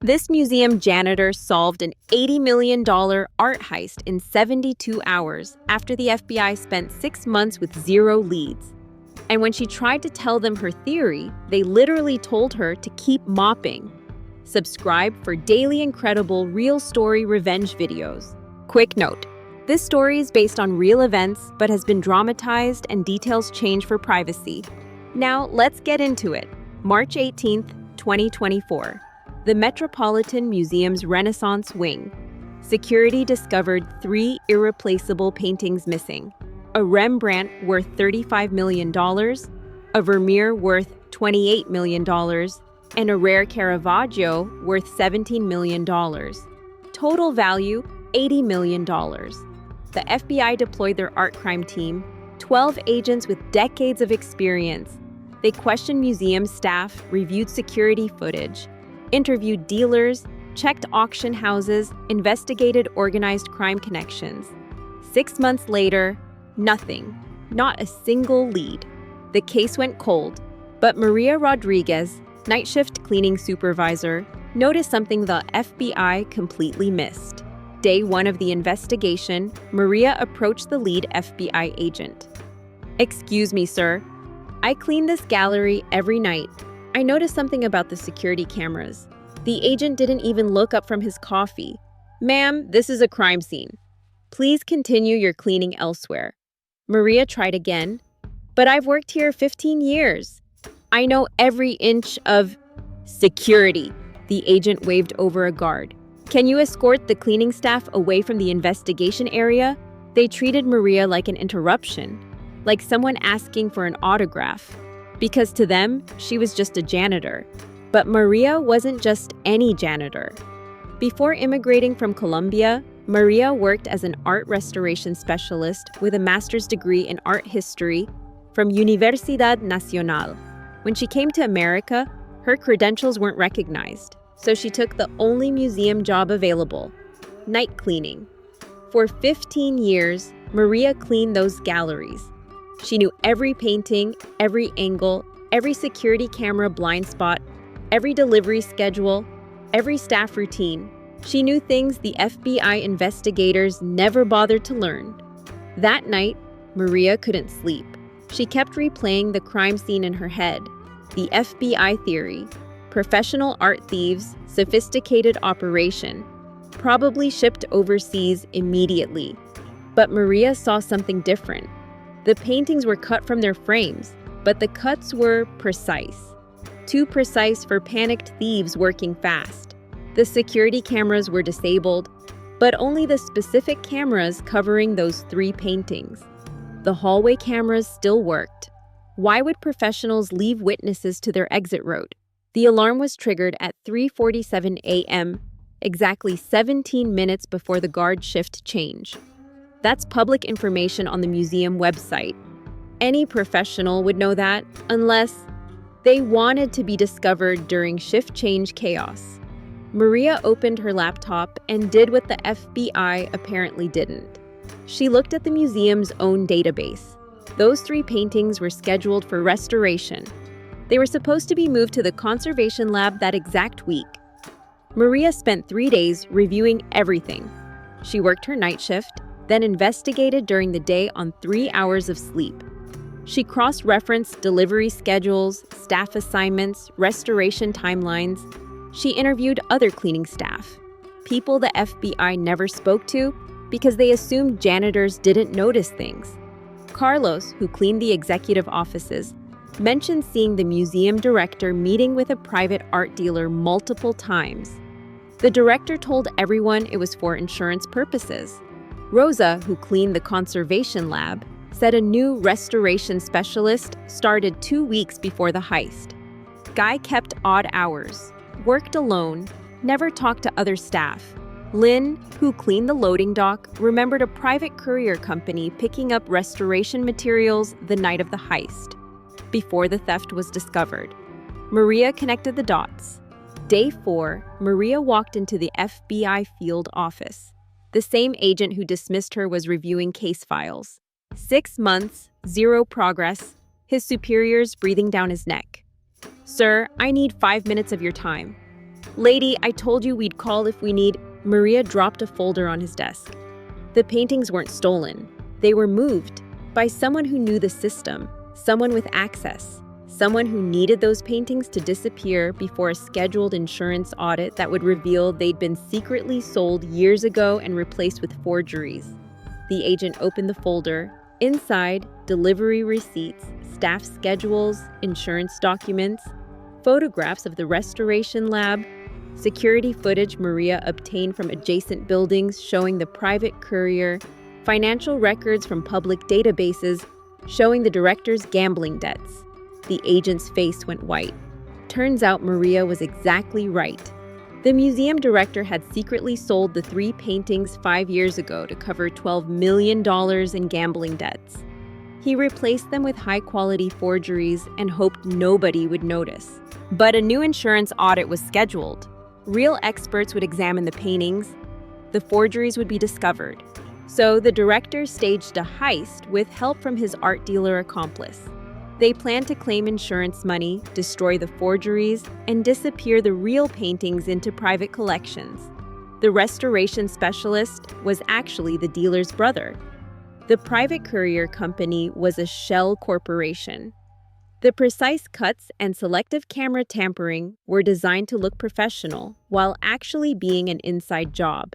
This museum janitor solved an $80 million art heist in 72 hours after the FBI spent 6 months with zero leads. And when she tried to tell them her theory, they literally told her to keep mopping. Subscribe for daily incredible real story revenge videos. Quick note: this story is based on real events but has been dramatized and details change for privacy. Now, let's get into it. March 18th, 2024. The Metropolitan Museum's Renaissance Wing. Security discovered 3 irreplaceable paintings missing. A Rembrandt worth $35 million, a Vermeer worth $28 million, and a rare Caravaggio worth $17 million. Total value, $80 million. The FBI deployed their art crime team, 12 agents with decades of experience. They questioned museum staff, reviewed security footage, interviewed dealers, checked auction houses, investigated organized crime connections. 6 months later, nothing. Not a single lead. The case went cold, but Maria Rodriguez, night shift cleaning supervisor, noticed something the FBI completely missed. Day 1 of the investigation, Maria approached the lead FBI agent. "Excuse me, sir. I clean this gallery every night. I noticed something about the security cameras." The agent didn't even look up from his coffee. "Ma'am, this is a crime scene. Please continue your cleaning elsewhere." Maria tried again. "But I've worked here 15 years. I know every inch of security." The agent waved over a guard. "Can you escort the cleaning staff away from the investigation area?" They treated Maria like an interruption, like someone asking for an autograph, because to them, she was just a janitor. But Maria wasn't just any janitor. Before immigrating from Colombia, Maria worked as an art restoration specialist with a master's degree in art history from Universidad Nacional. When she came to America, her credentials weren't recognized, so she took the only museum job available: night cleaning. For 15 years, Maria cleaned those galleries. She knew every painting, every angle, every security camera blind spot, every delivery schedule, every staff routine. She knew things the FBI investigators never bothered to learn. That night, Maria couldn't sleep. She kept replaying the crime scene in her head. The FBI theory: professional art thieves, sophisticated operation, probably shipped overseas immediately. But Maria saw something different. The paintings were cut from their frames, but the cuts were precise. Too precise for panicked thieves working fast. The security cameras were disabled, but only the specific cameras covering those 3 paintings. The hallway cameras still worked. Why would professionals leave witnesses to their exit road? The alarm was triggered at 3:47 a.m., exactly 17 minutes before the guard shift change. That's public information on the museum website. Any professional would know that, unless they wanted to be discovered during shift change chaos. Maria opened her laptop and did what the FBI apparently didn't. She looked at the museum's own database. Those 3 paintings were scheduled for restoration. They were supposed to be moved to the conservation lab that exact week. Maria spent 3 days reviewing everything. She worked her night shift, then investigated during the day on 3 hours of sleep. She cross-referenced delivery schedules, staff assignments, restoration timelines. She interviewed other cleaning staff, people the FBI never spoke to because they assumed janitors didn't notice things. Carlos, who cleaned the executive offices, mentioned seeing the museum director meeting with a private art dealer multiple times. The director told everyone it was for insurance purposes. Rosa, who cleaned the conservation lab, said a new restoration specialist started 2 weeks before the heist. Guy kept odd hours, worked alone, never talked to other staff. Lynn, who cleaned the loading dock, remembered a private courier company picking up restoration materials the night of the heist, before the theft was discovered. Maria connected the dots. Day 4, Maria walked into the FBI field office. The same agent who dismissed her was reviewing case files. 6 months, zero progress, his superiors breathing down his neck. "Sir, I need 5 minutes of your time." "Lady, I told you we'd call if we need." Maria dropped a folder on his desk. The paintings weren't stolen. They were moved by someone who knew the system, someone with access, someone who needed those paintings to disappear before a scheduled insurance audit that would reveal they'd been secretly sold years ago and replaced with forgeries. The agent opened the folder. Inside, delivery receipts, staff schedules, insurance documents, photographs of the restoration lab, security footage Maria obtained from adjacent buildings showing the private courier, financial records from public databases showing the director's gambling debts. The agent's face went white. Turns out Maria was exactly right. The museum director had secretly sold the 3 paintings 5 years ago to cover $12 million in gambling debts. He replaced them with high-quality forgeries and hoped nobody would notice. But a new insurance audit was scheduled. Real experts would examine the paintings. The forgeries would be discovered. So the director staged a heist with help from his art dealer accomplice. They planned to claim insurance money, destroy the forgeries, and disappear the real paintings into private collections. The restoration specialist was actually the dealer's brother. The private courier company was a shell corporation. The precise cuts and selective camera tampering were designed to look professional while actually being an inside job.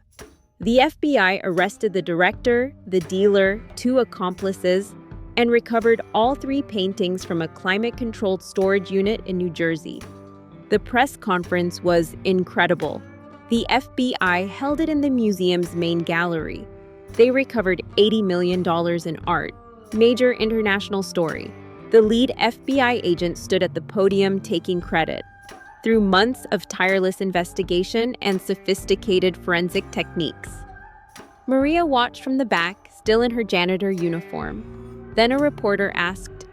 The FBI arrested the director, the dealer, 2 accomplices, and recovered all 3 paintings from a climate-controlled storage unit in New Jersey. The press conference was incredible. The FBI held it in the museum's main gallery. They recovered $80 million in art. Major international story. The lead FBI agent stood at the podium taking credit. Through months of tireless investigation and sophisticated forensic techniques. Maria watched from the back, still in her janitor uniform. Then a reporter asked,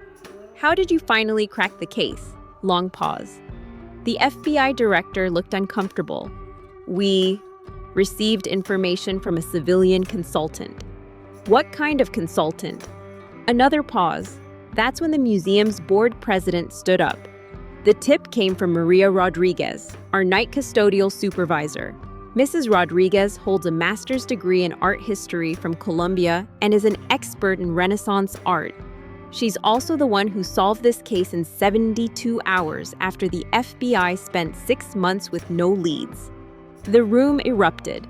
"How did you finally crack the case?" Long pause. The FBI director looked uncomfortable. "We received information from a civilian consultant." "What kind of consultant?" Another pause. That's when the museum's board president stood up. "The tip came from Maria Rodriguez, our night custodial supervisor. Mrs. Rodriguez holds a master's degree in art history from Columbia and is an expert in Renaissance art. She's also the one who solved this case in 72 hours after the FBI spent 6 months with no leads." The room erupted.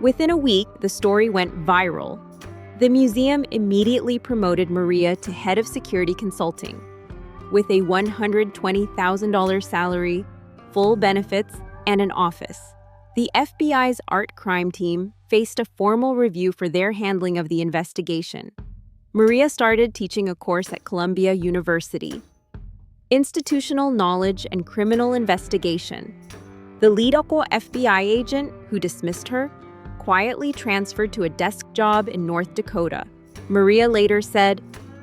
Within a week, the story went viral. The museum immediately promoted Maria to head of security consulting. With a $120,000 salary, full benefits, and an office. The FBI's art crime team faced a formal review for their handling of the investigation. Maria started teaching a course at Columbia University. Institutional Knowledge and Criminal Investigation. The lead FBI agent, who dismissed her, quietly transferred to a desk job in North Dakota. Maria later said,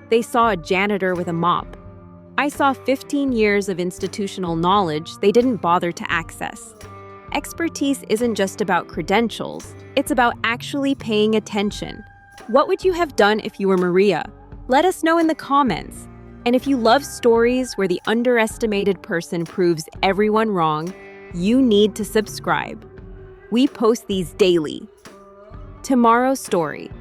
"They saw a janitor with a mop. I saw 15 years of institutional knowledge they didn't bother to access." Expertise isn't just about credentials, it's about actually paying attention. What would you have done if you were Maria? Let us know in the comments. And if you love stories where the underestimated person proves everyone wrong, you need to subscribe. We post these daily. Tomorrow's story.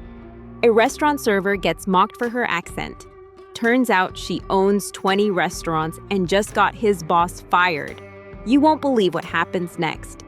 A restaurant server gets mocked for her accent. Turns out she owns 20 restaurants and just got his boss fired. You won't believe what happens next.